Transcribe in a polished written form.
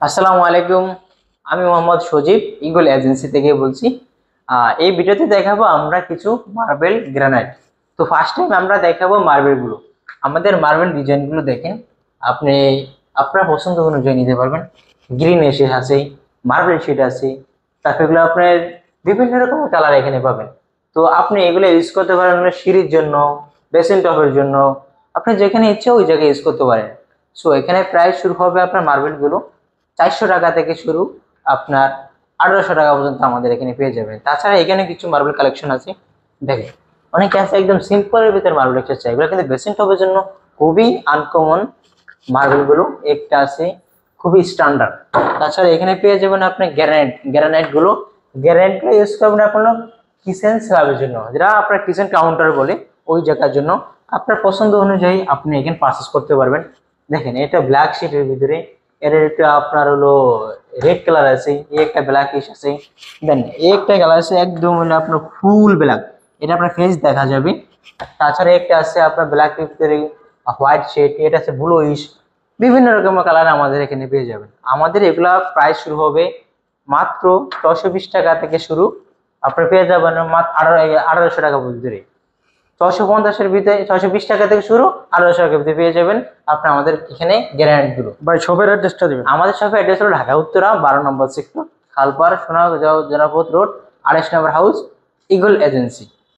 আসসালামু আলাইকুম। আমি মোহাম্মদ সজীব ইগল এজেন্সি থেকে বলছি। এই ভিডিওতে দেখাবো আমরা কিছু মার্বেল গ্রানাইট। তো ফার্স্ট টাইম আমরা দেখাবো মার্বেলগুলো। আমাদের মার্বেল ডিজাইনগুলো দেখেন, আপনি আপনার পছন্দ অনুযায়ী নিতে পারবেন। গ্রিন এসে আছে, মার্বেল শিট আছে, তারপর এগুলো আপনার বিভিন্ন রকমের কালার এখানে পাবেন। তো আপনি এগুলো ইউজ করতে পারেন আপনার সিঁড়ির জন্য, বেসিন টপের জন্য, আপনি যেখানে ইচ্ছে ওই জায়গায় ইউজ করতে পারেন। সো এখানে প্রাইস শুরু হবে আপনার মার্বেলগুলো 400 টাকা থেকে শুরু, আপনার 1800 টাকা পর্যন্ত আমাদের এখানে পেয়ে যাবেন। তাছাড়া এখানে কিছু মার্বেল কালেকশন আছে, দেখেন অনেকে আছে একদম সিম্পলের ভিতরে মার্বেল একটা চাই, এগুলো কিন্তু বেসিন টপের জন্য খুবই আনকমন মার্বেলগুলো। একটা আছে খুবই স্ট্যান্ডার্ড। তাছাড়া এখানে পেয়ে যাবেন আপনার গ্রানাইট গুলো। গ্রানাইটগুলো ইউজ করবেন আপনার কিচেন স্ল্যাবের জন্য, যেটা আপনার কিচেন কাউন্টার বলে, ওই জায়গার জন্য আপনার পছন্দ অনুযায়ী আপনি এখানে পারচেস করতে পারবেন। দেখেন এটা ব্ল্যাক শিটের ভিতরে, এর একটা আপনার হলো রেড কালার আছে, একটা ব্ল্যাকিশ আছে, দেন একটা কালার আছে একদম হলো আপনার ফুল ব্ল্যাক, এটা আপনার ফেস দেখা যাবে। তাছাড়া একটা আছে আপনার ব্ল্যাক এর ভিতরে হোয়াইট শেড, এটা আছে ব্লুইশ। বিভিন্ন রকমের কালার আমাদের এখানে পেয়ে যাবেন। আমাদের এগুলা প্রাইস শুরু হবে মাত্র 620 টাকা থেকে শুরু, আপনার পেয়ে যাবেন মাত্র 1800 টাকা ভিতরে। 650-এর ভিতরে, 620 টাকা থেকে শুরু, 1800 টাকার ভিতরে পেয়ে যাবেন আপনি আমাদের এখানে গ্রানাইট গুলো। ভাই শপের অ্যাড্রেসটা দিবেন। আমাদের শপের অ্যাড্রেস হলো ঢাকা উত্তরা 12 নম্বর সেক্টর, খালপাড়, সোনারগাঁও জেনাপথ রোড, 28 নম্বর হাউস, ইগল এজেন্সি।